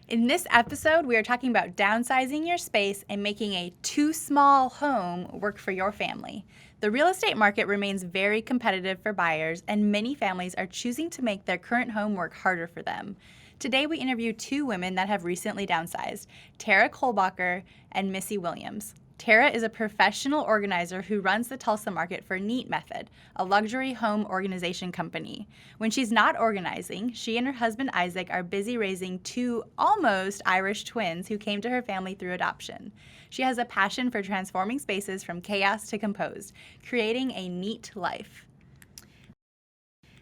In this episode, we are talking about downsizing your space and making a too small home work for your family. The real estate market remains very competitive for buyers, and many families are choosing to make their current home work harder for them. Today, we interview two women that have recently downsized, Tara Kohlbacher and Missy Williams. Tara is a professional organizer who runs the Tulsa market for Neat Method, a luxury home organization company. When she's not organizing, she and her husband Isaac are busy raising two almost Irish twins who came to her family through adoption. She has a passion for transforming spaces from chaos to composed, creating a neat life.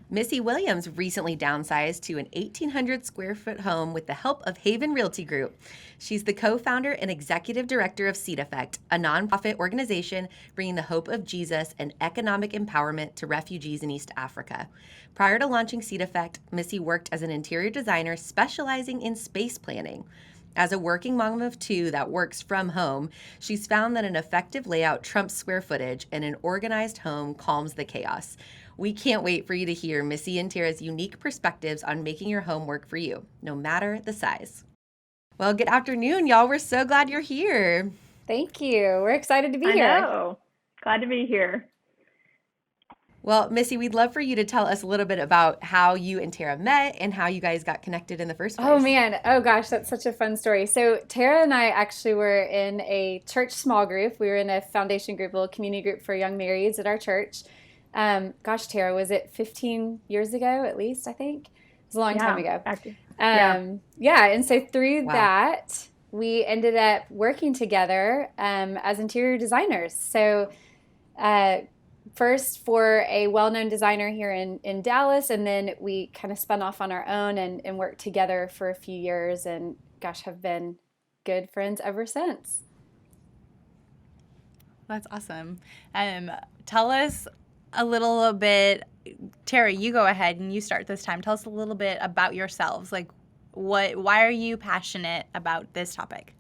Missy Williams recently downsized to an 1,800 square foot home with the help of Haven Realty Group. She's the co-founder and executive director of Seed Effect, a nonprofit organization bringing the hope of Jesus and economic empowerment to refugees in East Africa. Prior to launching Seed Effect, Missy worked as an interior designer specializing in space planning. As a working mom of two that works from home, she's found that an effective layout trumps square footage and an organized home calms the chaos. We can't wait for you to hear Missy and Tara's unique perspectives on making your home work for you, no matter the size. Well, good afternoon, y'all. We're so glad you're here. Thank you. We're excited to be here. I know. Glad to be here. Well, Missy, we'd love for you to tell us a little bit about how you and Tara met and how you guys got connected in the first place. Oh, man. Oh, gosh. That's such a fun story. So Tara and I actually were in a church small group. We were in a foundation group, a little community group for young marrieds at our church. Gosh, Tara, was it 15 years ago at least, I think? It was a long time ago. Yeah. And so through that, we ended up working together as interior designers. So first for a well-known designer here in Dallas, and then we kind of spun off on our own and worked together for a few years, and gosh, have been good friends ever since. That's awesome. Tell us a little bit, Tara, you go ahead and you start this time. Tell us a little bit about yourselves. Like, why are you passionate about this topic?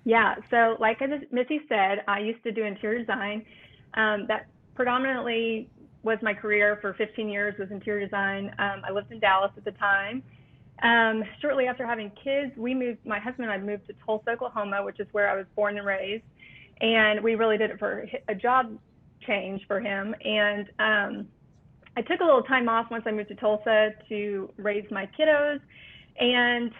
Yeah, so like Missy said, I used to do interior design. That predominantly was my career for 15 years, was interior design. I lived in Dallas at the time. Shortly after having kids, my husband and I moved to Tulsa, Oklahoma, which is where I was born and raised. And we really did it for a job change for him. And I took a little time off once I moved to Tulsa to raise my kiddos. And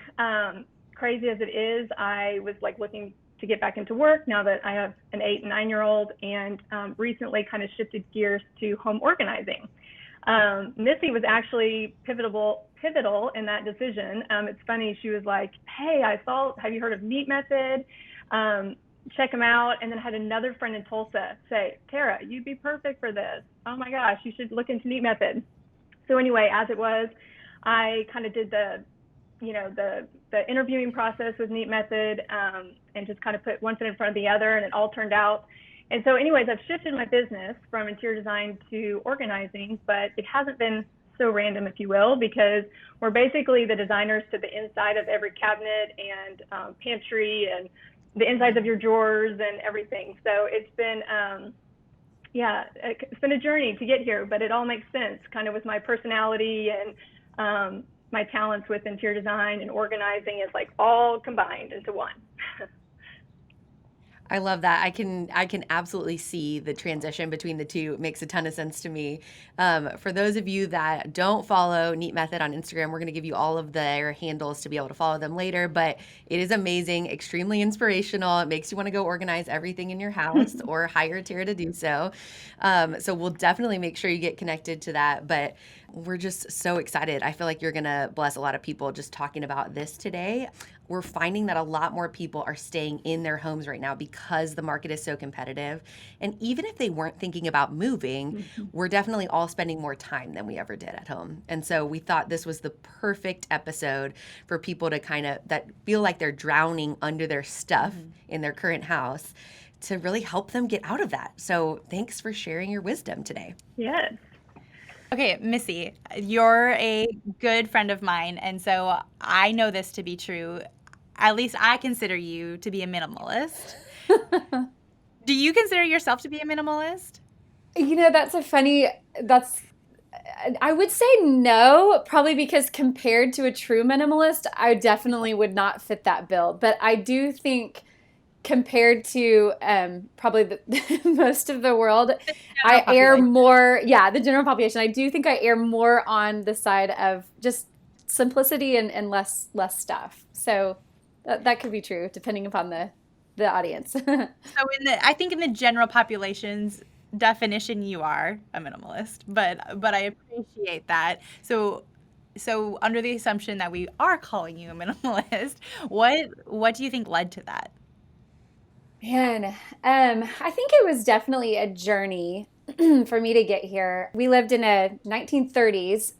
crazy as it is, I was like looking to get back into work now that I have an 8 and 9-year-old, and recently kind of shifted gears to home organizing. Missy was actually pivotal in that decision. It's funny, she was like, hey, have you heard of Neat Method? Check them out. And then had another friend in Tulsa say, Tara, you'd be perfect for this. Oh my gosh, you should look into Neat Method. So anyway, as it was, I kind of did the interviewing process with Neat Method, and just kind of put one foot in front of the other, and it all turned out. And so anyways, I've shifted my business from interior design to organizing, but it hasn't been so random, if you will, because we're basically the designers to the inside of every cabinet and pantry and the insides of your drawers and everything. So it's been, it's been a journey to get here, but it all makes sense kind of with my personality and my talents with interior design and organizing is like all combined into one. I love that. I can absolutely see the transition between the two. It makes a ton of sense to me. For those of you that don't follow Neat Method on Instagram, we're going to give you all of their handles to be able to follow them later. But it is amazing, extremely inspirational. It makes you want to go organize everything in your house or hire Tara to do so. So we'll definitely make sure you get connected to that. But we're just so excited. I feel like you're going to bless a lot of people just talking about this today. We're finding that a lot more people are staying in their homes right now because the market is so competitive. And even if they weren't thinking about moving, we're definitely all spending more time than we ever did at home. And so we thought this was the perfect episode for people to kind of that feel like they're drowning under their stuff in their current house to really help them get out of that. So thanks for sharing your wisdom today. Yes. Okay, Missy, you're a good friend of mine, and so I know this to be true. At least I consider you to be a minimalist. Do you consider yourself to be a minimalist? You know, that's I would say no, probably because compared to a true minimalist, I definitely would not fit that bill. But I do think compared to probably most of the world, General I err population. more, yeah, the general population. I do think I err more on the side of just simplicity and less stuff. So that could be true depending upon the audience. So I think in the general population's definition, you are a minimalist, but I appreciate that. So under the assumption that we are calling you a minimalist, what do you think led to that? Man, I think it was definitely a journey for me to get here. We lived in a 1930s,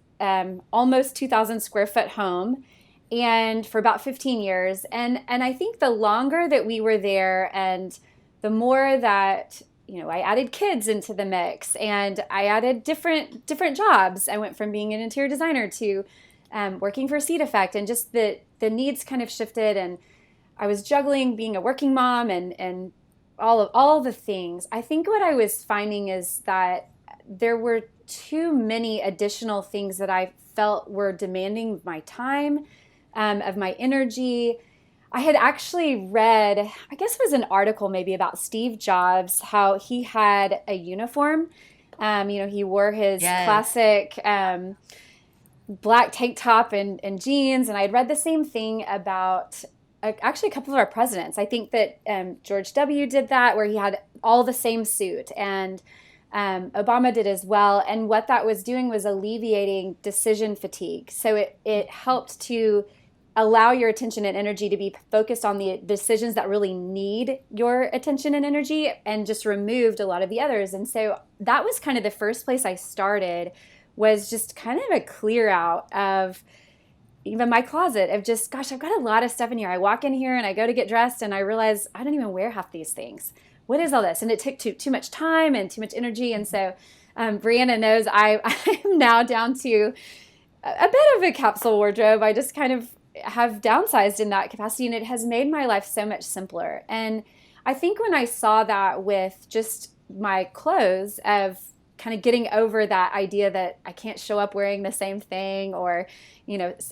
almost 2,000 square foot home, and for about 15 years. And I think the longer that we were there, and the more that I added kids into the mix, and I added different jobs. I went from being an interior designer to working for Seed Effect, and just the needs kind of shifted, and I was juggling being a working mom and all the things. I think what I was finding is that there were too many additional things that I felt were demanding my time, of my energy. I had actually read, I guess it was an article maybe about Steve Jobs, how he had a uniform. He wore his Yes. classic black tank top and jeans. And I'd read the same thing about actually a couple of our presidents. I think that George W. did that, where he had all the same suit, and Obama did as well. And what that was doing was alleviating decision fatigue. So it helped to allow your attention and energy to be focused on the decisions that really need your attention and energy, and just removed a lot of the others. And so that was kind of the first place I started, was just kind of a clear out of even my closet, of just, gosh, I've got a lot of stuff in here. I walk in here and I go to get dressed and I realize I don't even wear half these things. What is all this? And it took too much time and too much energy. And so Brianna knows I'm now down to a bit of a capsule wardrobe. I just kind of have downsized in that capacity, and it has made my life so much simpler. And I think when I saw that with just my clothes, of kind of getting over that idea that I can't show up wearing the same thing, or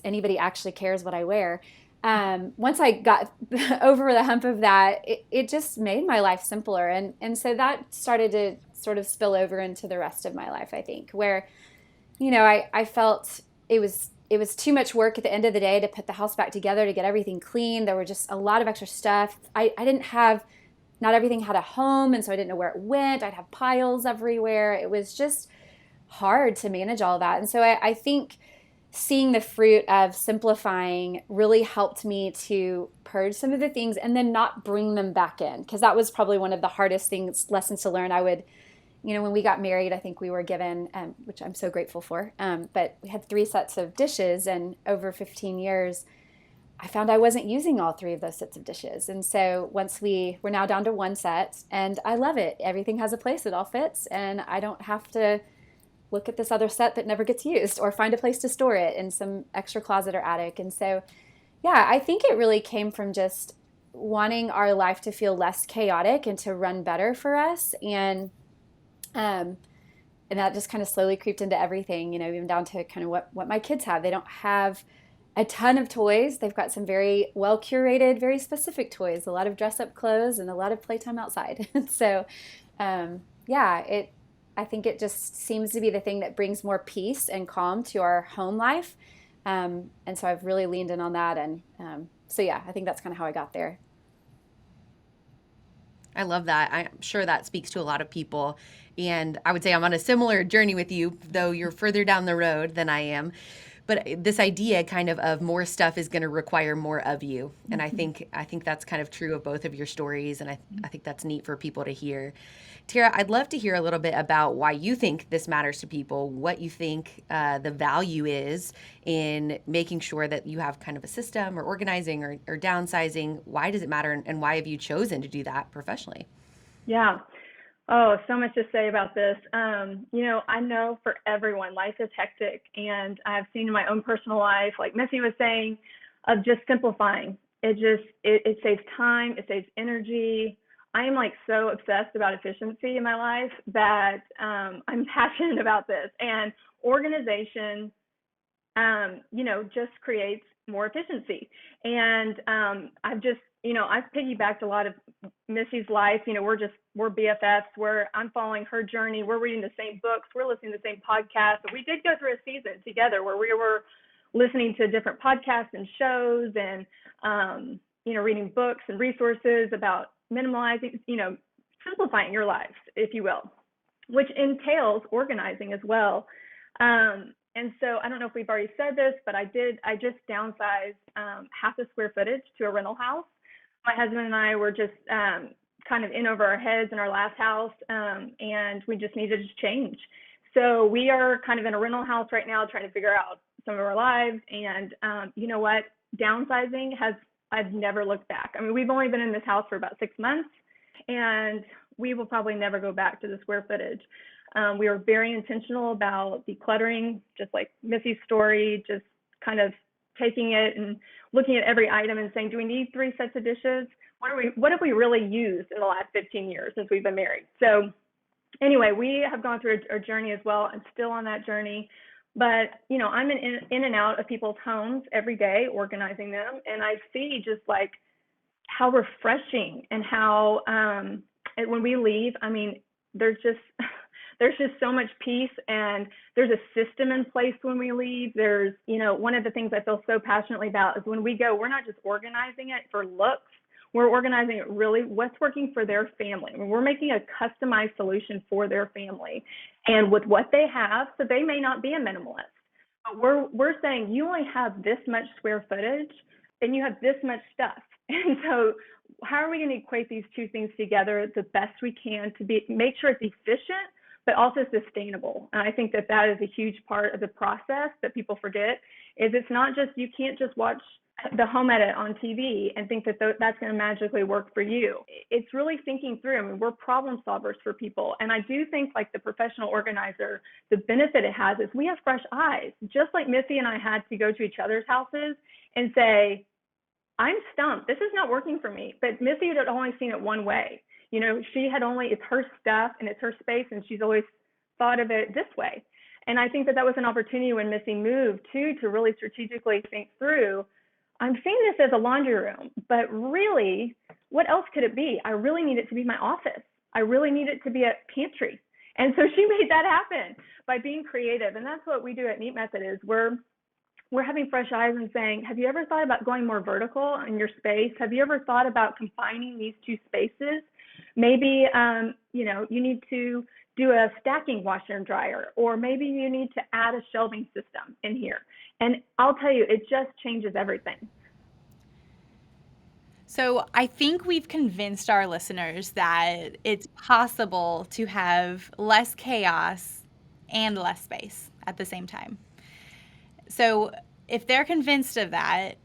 anybody actually cares what I wear. Once I got over the hump of that, it just made my life simpler. And so that started to sort of spill over into the rest of my life, I think, where, I felt it was too much work at the end of the day to put the house back together, to get everything clean. There were just a lot of extra stuff. I didn't have, not everything had a home, and so I didn't know where it went. I'd have piles everywhere. It was just hard to manage all that. And so I think seeing the fruit of simplifying really helped me to purge some of the things and then not bring them back in, because that was probably one of the hardest lessons to learn. I would, when we got married, I think we were given, which I'm so grateful for, but we had 3 sets of dishes, and over 15 years, I found I wasn't using all 3 of those sets of dishes. And so once we're now down to 1 set, and I love it. Everything has a place, it all fits, and I don't have to look at this other set that never gets used, or find a place to store it in some extra closet or attic. And so, yeah, I think it really came from just wanting our life to feel less chaotic and to run better for us. And that just kind of slowly creeped into everything, even down to kind of what my kids have. They don't have a ton of toys. They've got some very well curated, very specific toys, a lot of dress up clothes, and a lot of playtime outside. So, yeah, I think it just seems to be the thing that brings more peace and calm to our home life. And so I've really leaned in on that. And so, yeah, I think that's kind of how I got there. I love that. I'm sure that speaks to a lot of people. And I would say I'm on a similar journey with you, though you're further down the road than I am. But this idea kind of more stuff is going to require more of you. And I think that's kind of true of both of your stories. And I think that's neat for people to hear. Tara, I'd love to hear a little bit about why you think this matters to people, what you think the value is in making sure that you have kind of a system, or organizing, or downsizing. Why does it matter, and why have you chosen to do that professionally? Yeah. Oh, so much to say about this. I know for everyone, life is hectic, and I've seen in my own personal life, like Missy was saying, of just simplifying. It saves time, it saves energy. I am like so obsessed about efficiency in my life that I'm passionate about this. And organization, just creates more efficiency. And I've piggybacked a lot of Missy's life. We're BFFs. I'm following her journey. We're reading the same books. We're listening to the same podcasts. We did go through a season together where we were listening to different podcasts and shows and, reading books and resources about minimalizing, simplifying your lives, if you will, which entails organizing as well. And so I don't know if we've already said this, but I just downsized half the square footage to a rental house. My husband and I were just kind of in over our heads in our last house, and we just needed to change. So we are kind of in a rental house right now trying to figure out some of our lives. And you know what? Downsizing I've never looked back. I mean, we've only been in this house for about 6 months, and we will probably never go back to the square footage. We were very intentional about decluttering, just like Missy's story, just kind of taking it and looking at every item and saying, do we need 3 sets of dishes? What have we really used in the last 15 years since we've been married? So anyway, we have gone through a journey as well. I'm still on that journey. But, I'm in and out of people's homes every day, organizing them. And I see just like how refreshing and how when we leave, I mean, there's just so much peace, and there's a system in place when we leave. There's, one of the things I feel so passionately about is when we go, we're not just organizing it for looks. We're organizing it really what's working for their family. I mean, we're making a customized solution for their family and with what they have. So they may not be a minimalist, but we're saying you only have this much square footage and you have this much stuff. And so how are we going to equate these two things together the best we can to make sure it's efficient, but also sustainable? And I think that is a huge part of the process that people forget, is it's not just, you can't just watch the home edit on TV and think that that's going to magically work for you. It's really thinking through. I mean, we're problem solvers for people. And I do think like the professional organizer, the benefit it has is we have fresh eyes, just like Missy and I had to go to each other's houses and say, I'm stumped. This is not working for me. But Missy had only seen it one way. It's her stuff and it's her space, and she's always thought of it this way. And I think that was an opportunity when Missy moved too, to really strategically think through, I'm seeing this as a laundry room, but really, what else could it be? I really need it to be my office. I really need it to be a pantry. And so she made that happen by being creative. And that's what we do at Neat Method is we're having fresh eyes and saying, have you ever thought about going more vertical in your space? Have you ever thought about combining these two spaces? Maybe, you need to do a stacking washer and dryer, or maybe you need to add a shelving system in here. And I'll tell you, it just changes everything. So I think we've convinced our listeners that it's possible to have less chaos and less space at the same time. So if they're convinced of that,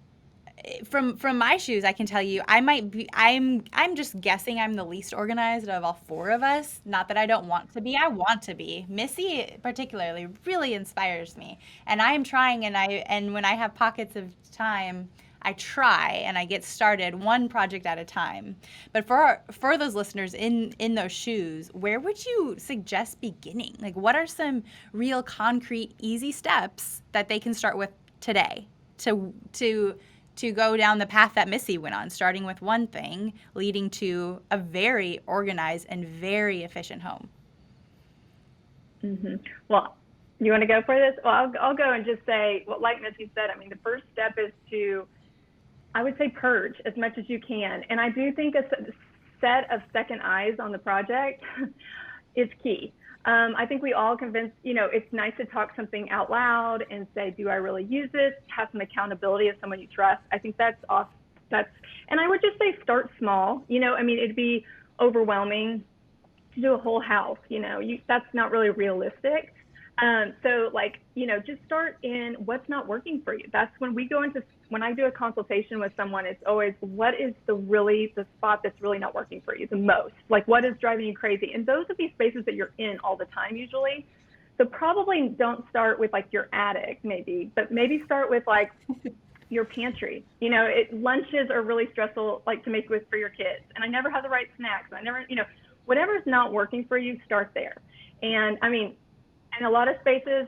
from my shoes, I can tell you, I'm just guessing I'm the least organized of all 4 of us. Not that I don't want to be. I want to be. Missy particularly really inspires me, and I am trying. And when I have pockets of time, I try and I get started one project at a time. But for those listeners in those shoes, where would you suggest beginning? Like, what are some real concrete, easy steps that they can start with today to go down the path that Missy went on, starting with one thing, leading to a very organized and very efficient home? Mm-hmm. Well, you want to go for this? Well, I'll go and just say, well, like Missy said, I mean, the first step is to, I would say, purge as much as you can. And I do think a set of second eyes on the project is key. I think we all it's nice to talk something out loud and say, do I really use this? Have some accountability of someone you trust. I think and I would just say start small. It'd be overwhelming to do a whole house. That's not really realistic. So just start in what's not working for you. That's when I do a consultation with someone, it's always, what is the spot that's really not working for you the most? Like, what is driving you crazy? And those would be spaces that you're in all the time usually. So probably don't start with like your attic maybe, but maybe start with like your pantry. Lunches are really stressful, like to make with for your kids. And I never have the right snacks. I never, whatever's not working for you, start there. And I mean, and a lot of spaces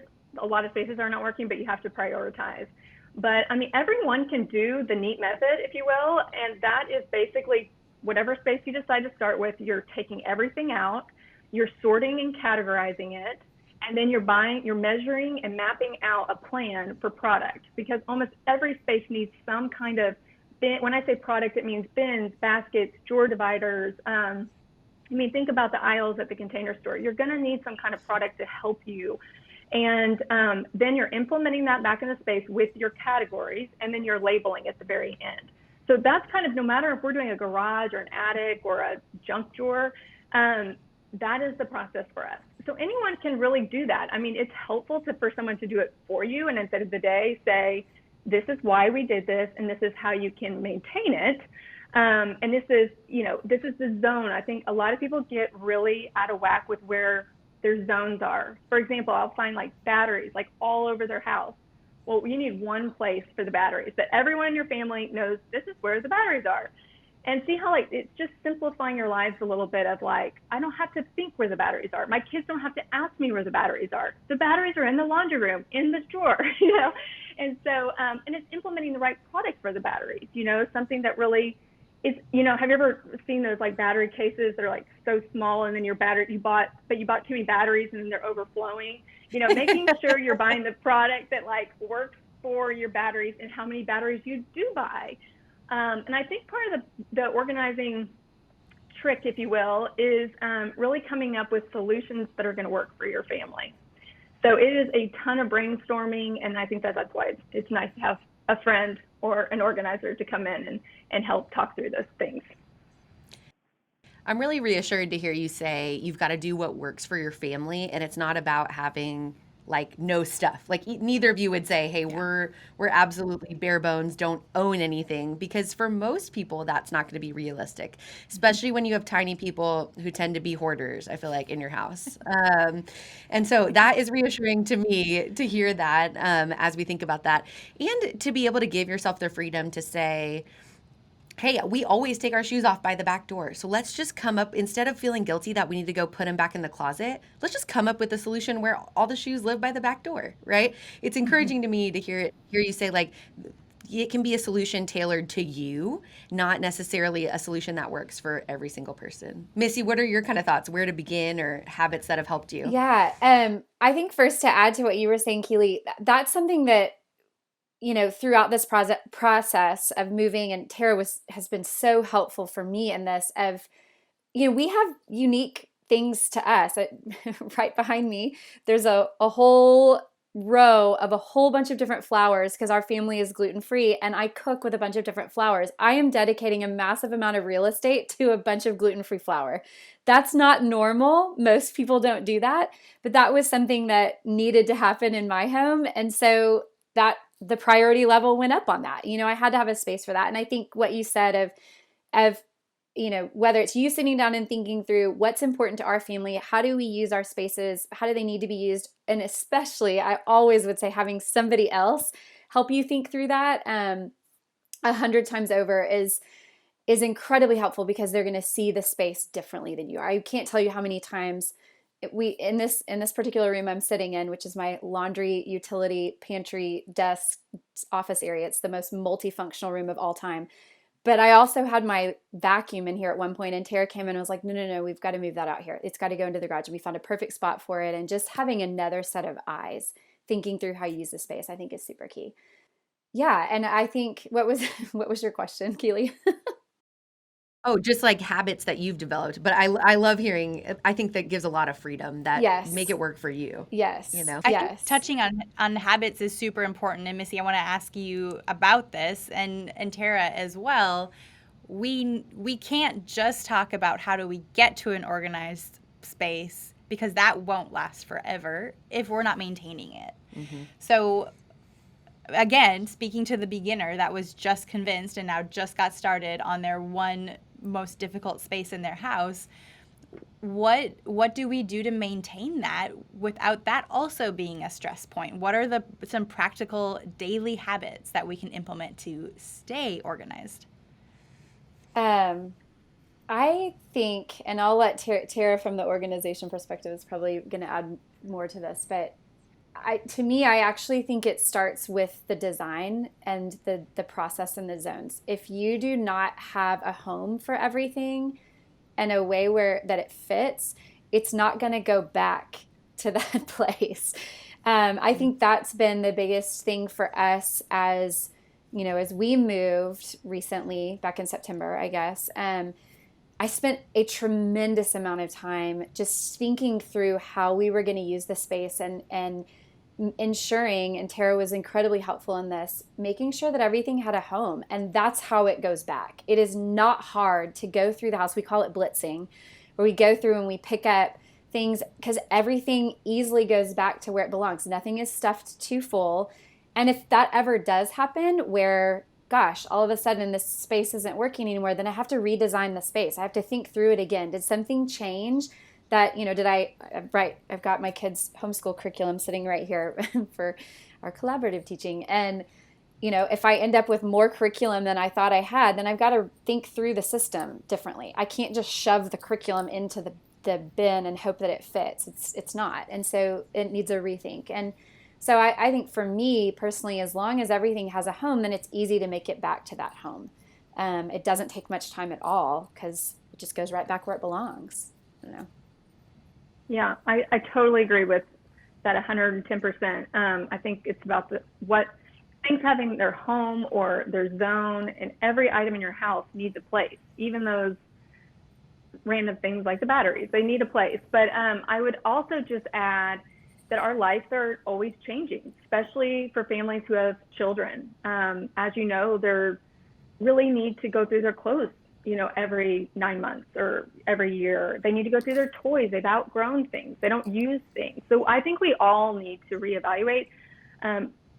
are not working, but you have to prioritize. But I mean, everyone can do the neat method, if you will. And that is basically whatever space you decide to start with, you're taking everything out, you're sorting and categorizing it, and then you're measuring and mapping out a plan for product, because almost every space needs some kind of bin. When I say product, it means bins, baskets, drawer dividers. Think about the aisles at the Container Store. You're going to need some kind of product to help you. And then you're implementing that back in the space with your categories, and then you're labeling at the very end. So that's kind of, no matter if we're doing a garage or an attic or a junk drawer, that is the process for us. So anyone can really do that. I mean, it's helpful for someone to do it for you, and at the end of the day, say, this is why we did this, and this is how you can maintain it. And this is the zone. I think a lot of people get really out of whack with where their zones are. For example, I'll find like batteries like all over their house. Well, you need one place for the batteries that everyone in your family knows this is where the batteries are. And see how it's just simplifying your lives a little bit of I don't have to think where the batteries are. My kids don't have to ask me where the batteries are. The batteries are in the laundry room, in this drawer, And so, and it's implementing the right product for the batteries, something that really is, have you ever seen those battery cases that are so small, and then you bought too many batteries and then they're overflowing, making sure you're buying the product that works for your batteries and how many batteries you do buy. And I think part of the organizing trick, if you will, is really coming up with solutions that are going to work for your family. So it is a ton of brainstorming, and I think that's why it's nice to have a friend or an organizer to come in and help talk through those things. I'm really reassured to hear you say you've got to do what works for your family, and it's not about having no stuff. Neither of you would say, hey, we're absolutely bare bones, don't own anything, because for most people that's not going to be realistic, especially when you have tiny people who tend to be hoarders, I feel like, in your house. And so that is reassuring to me to hear that as we think about that, and to be able to give yourself the freedom to say, hey, we always take our shoes off by the back door. So let's just come up, instead of feeling guilty that we need to go put them back in the closet, let's just come up with a solution where all the shoes live by the back door, right? It's encouraging to me to hear you say it can be a solution tailored to you, not necessarily a solution that works for every single person. Missy, what are your kind of thoughts? Where to begin, or habits that have helped you? Yeah. I think first, to add to what you were saying, Keely, that's something that, throughout this process of moving, and Tara has been so helpful for me in this of, we have unique things to us. Right behind me, there's a whole row of a whole bunch of different flours, because our family is gluten-free, and I cook with a bunch of different flours. I am dedicating a massive amount of real estate to a bunch of gluten-free flour. That's not normal. Most people don't do that, but that was something that needed to happen in my home. And so that the priority level went up on that. I had to have a space for that. And I think what you said of whether it's you sitting down and thinking through what's important to our family, how do we use our spaces, how do they need to be used? And especially, I always would say, having somebody else help you think through that 100 times over is incredibly helpful, because they're going to see the space differently than you are. I can't tell you how many times in this particular room I'm sitting in, which is my laundry, utility, pantry, desk, office area. It's the most multifunctional room of all time. But I also had my vacuum in here at one point, and Tara came in and was like, no, we've got to move that out here. It's got to go into the garage. And we found a perfect spot for it. And just having another set of eyes thinking through how you use the space, I think, is super key. Yeah. And I think, what was your question, Keely? Oh, just habits that you've developed. But I love hearing, I think that gives a lot of freedom that make it work for you. Yes. I think touching on habits is super important. And Missy, I want to ask you about this, and Tara as well. We can't just talk about how do we get to an organized space, because that won't last forever if we're not maintaining it. Mm-hmm. So again, speaking to the beginner that was just convinced and now just got started on their one most difficult space in their house, what do we do to maintain that without that also being a stress point? What are some practical daily habits that we can implement to stay organized? Um, I think, and I'll let Tara from the organization perspective is probably going to add more to this, but to me, I actually think it starts with the design and the process and the zones. If you do not have a home for everything and a way where that it fits, it's not going to go back to that place. I think that's been the biggest thing for us as as we moved recently back in September, I guess. I spent a tremendous amount of time just thinking through how we were going to use the space and ensuring, and Tara was incredibly helpful in this, making sure that everything had a home. And that's how it goes back. It is not hard to go through the house. We call it blitzing, where we go through and we pick up things because everything easily goes back to where it belongs. Nothing is stuffed too full. And if that ever does happen where, gosh, all of a sudden this space isn't working anymore, then I have to redesign the space. I have to think through it again. Did something change? That, I've got my kids' homeschool curriculum sitting right here for our collaborative teaching. And, if I end up with more curriculum than I thought I had, then I've got to think through the system differently. I can't just shove the curriculum into the bin and hope that it fits. It's not. And so it needs a rethink. And so I think for me personally, as long as everything has a home, then it's easy to make it back to that home. It doesn't take much time at all because it just goes right back where it belongs. Yeah, I totally agree with that 110%. I think it's about what things having their home or their zone, and every item in your house needs a place, even those random things like the batteries, they need a place. But I would also just add that our lives are always changing, especially for families who have children. As you know, they really need to go through their clothes every 9 months or every year. They need to go through their toys. They've outgrown things. They don't use things. So I think we all need to reevaluate.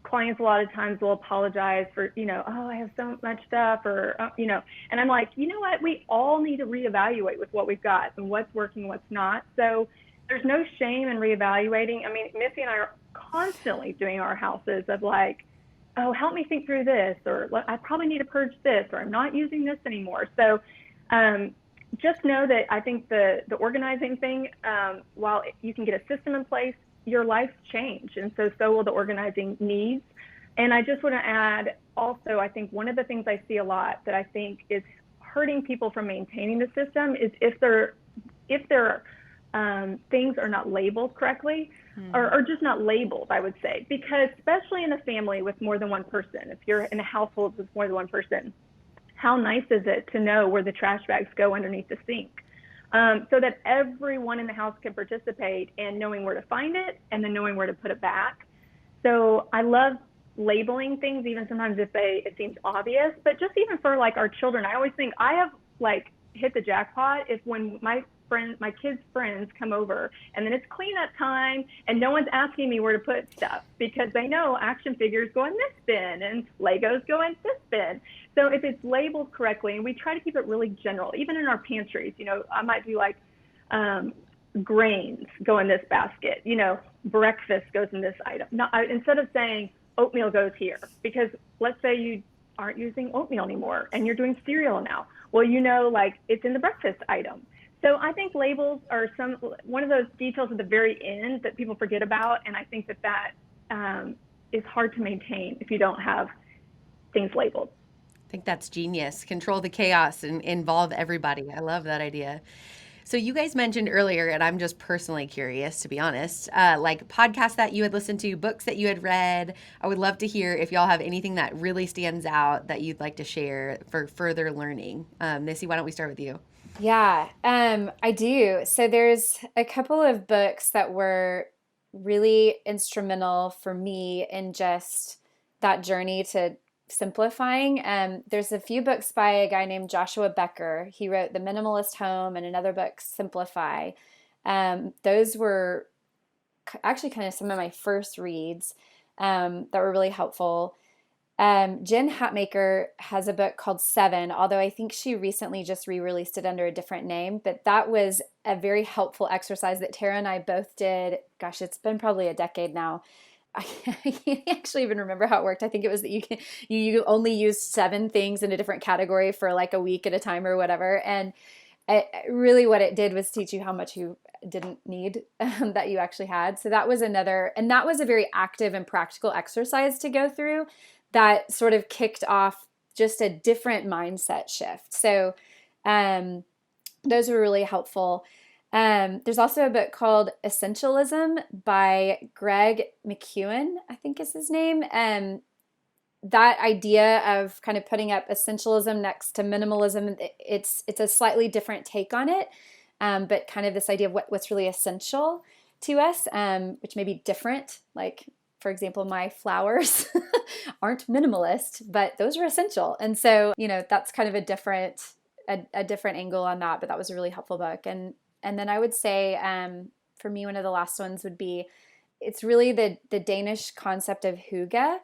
Clients a lot of times will apologize for, oh, I have so much stuff or, and I'm like, you know what? We all need to reevaluate with what we've got and what's working, what's not. So there's no shame in reevaluating. I mean, Missy and I are constantly doing our houses of like, oh, help me think through this, or I probably need to purge this, or I'm not using this anymore. So just know that I think the organizing thing, while you can get a system in place, your life's change. And so will the organizing needs. And I just want to add also, I think one of the things I see a lot that I think is hurting people from maintaining the system is if their things are not labeled correctly, or just not labeled, I would say, because especially in a family with more than one person, if you're in a household with more than one person, how nice is it to know where the trash bags go underneath the sink, so that everyone in the house can participate in knowing where to find it and then knowing where to put it back. So I love labeling things, even sometimes if it seems obvious, but just even for like our children, I always think I have like hit the jackpot if when my kids' friends come over and then it's cleanup time and no one's asking me where to put stuff because they know action figures go in this bin and Legos go in this bin. So if it's labeled correctly, and we try to keep it really general, even in our pantries, I might do like grains go in this basket, breakfast goes in this item. Instead of saying oatmeal goes here, because let's say you aren't using oatmeal anymore and you're doing cereal now. Well, like it's in the breakfast item. So I think labels are one of those details at the very end that people forget about, and I think that is hard to maintain if you don't have things labeled. I think that's genius. Control the chaos and involve everybody. I love that idea. So you guys mentioned earlier, and I'm just personally curious, to be honest, like podcasts that you had listened to, books that you had read. I would love to hear if y'all have anything that really stands out that you'd like to share for further learning. Missy, why don't we start with you? Yeah, I do. So there's a couple of books that were really instrumental for me in just that journey to simplifying. There's a few books by a guy named Joshua Becker. He wrote The Minimalist Home and another book, Simplify. Those were actually kind of some of my first reads that were really helpful. Jen Hatmaker has a book called Seven, although I think she recently just re-released it under a different name. But that was a very helpful exercise that Tara and I both did. Gosh, it's been probably a decade now. I can't actually even remember how it worked. I think it was that you only use 7 things in a different category for like a week at a time or whatever. And really what it did was teach you how much you didn't need that you actually had. So that was another, and that was a very active and practical exercise to go through that sort of kicked off just a different mindset shift. So those were really helpful. There's also a book called Essentialism by Greg McKeown, I think is his name. That idea of kind of putting up essentialism next to minimalism, it's a slightly different take on it, but kind of this idea of what's really essential to us, which may be different. Like, for example, my flowers aren't minimalist, but those are essential. And so, that's kind of a different angle on that, but that was a really helpful book. And then I would say, for me, one of the last ones would be, it's really the Danish concept of hygge.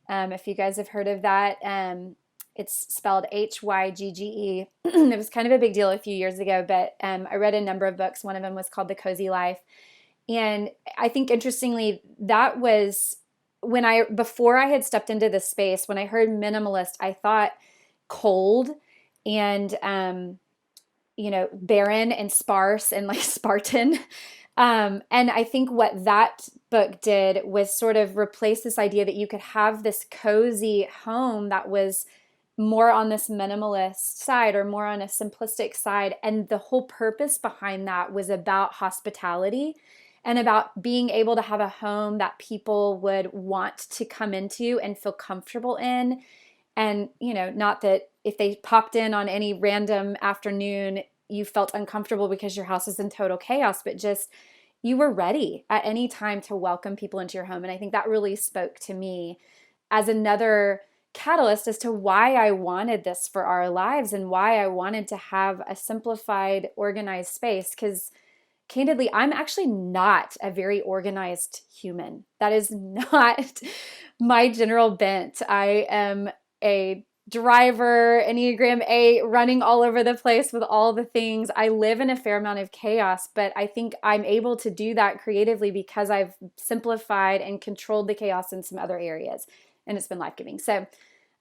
If you guys have heard of that, it's spelled Hygge. It was kind of a big deal a few years ago, but I read a number of books. One of them was called The Cozy Life. And I think interestingly, that was before I had stepped into this space, when I heard minimalist, I thought cold and, barren and sparse and like Spartan. And I think what that book did was sort of replace this idea that you could have this cozy home that was more on this minimalist side or more on a simplistic side. And the whole purpose behind that was about hospitality and about being able to have a home that people would want to come into and feel comfortable in. And, not that if they popped in on any random afternoon, you felt uncomfortable because your house is in total chaos, but just you were ready at any time to welcome people into your home. And I think that really spoke to me as another catalyst as to why I wanted this for our lives and why I wanted to have a simplified, organized space. Because candidly, I'm actually not a very organized human. That is not my general bent. I am a driver, Enneagram 8, running all over the place with all the things. I live in a fair amount of chaos, but I think I'm able to do that creatively because I've simplified and controlled the chaos in some other areas, and it's been life-giving. So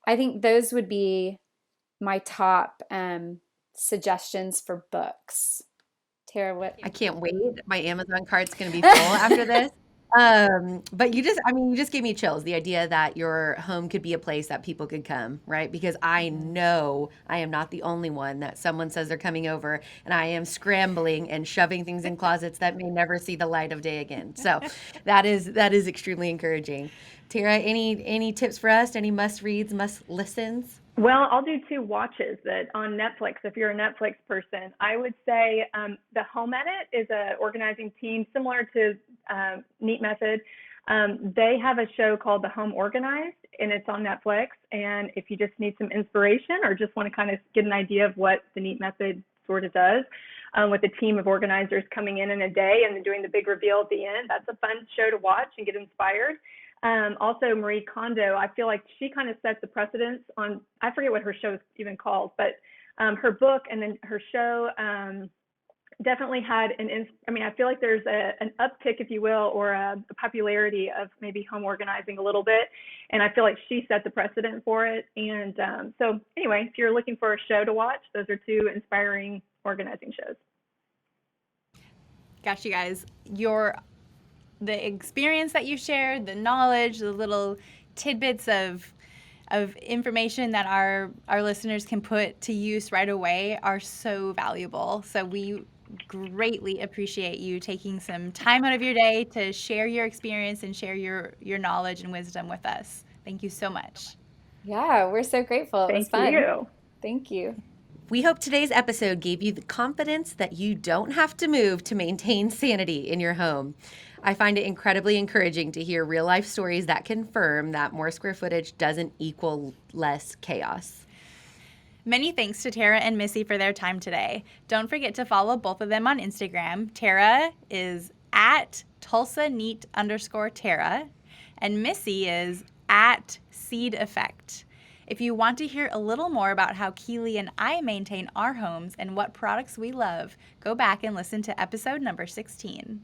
I think those would be my top suggestions for books. Tara, what? I can't wait. My Amazon cart's going to be full after this. But you just gave me chills. The idea that your home could be a place that people could come, right? Because I know I am not the only one that someone says they're coming over and I am scrambling and shoving things in closets that may never see the light of day again. So that is extremely encouraging. Tara, any tips for us? Any must reads, must listens? Well, I'll do 2 watches that on Netflix. If you're a Netflix person, I would say The Home Edit is an organizing team similar to Neat Method. They have a show called The Home Organized, and it's on Netflix. And if you just need some inspiration or just want to kind of get an idea of what the Neat Method sort of does, with a team of organizers coming in a day and then doing the big reveal at the end, that's a fun show to watch and get inspired. Also, Marie Kondo, I feel like she kind of sets the precedence on, I forget what her show is even called, but her book and then her show definitely had I feel like there's an uptick, if you will, or a popularity of maybe home organizing a little bit. And I feel like she set the precedent for it. And so anyway, if you're looking for a show to watch, those are 2 inspiring organizing shows. Gosh, you guys, the experience that you shared, the knowledge, the little tidbits of information that our listeners can put to use right away are so valuable. So we greatly appreciate you taking some time out of your day to share your experience and share your knowledge and wisdom with us. Thank you so much. Yeah, we're so grateful. It was fun. Thank you. Thank you. We hope today's episode gave you the confidence that you don't have to move to maintain sanity in your home. I find it incredibly encouraging to hear real life stories that confirm that more square footage doesn't equal less chaos. Many thanks to Tara and Missy for their time today. Don't forget to follow both of them on Instagram. Tara is at Tulsa Neat _Tara, and Missy is at seed effect. If you want to hear a little more about how Keely and I maintain our homes and what products we love, go back and listen to episode number 16.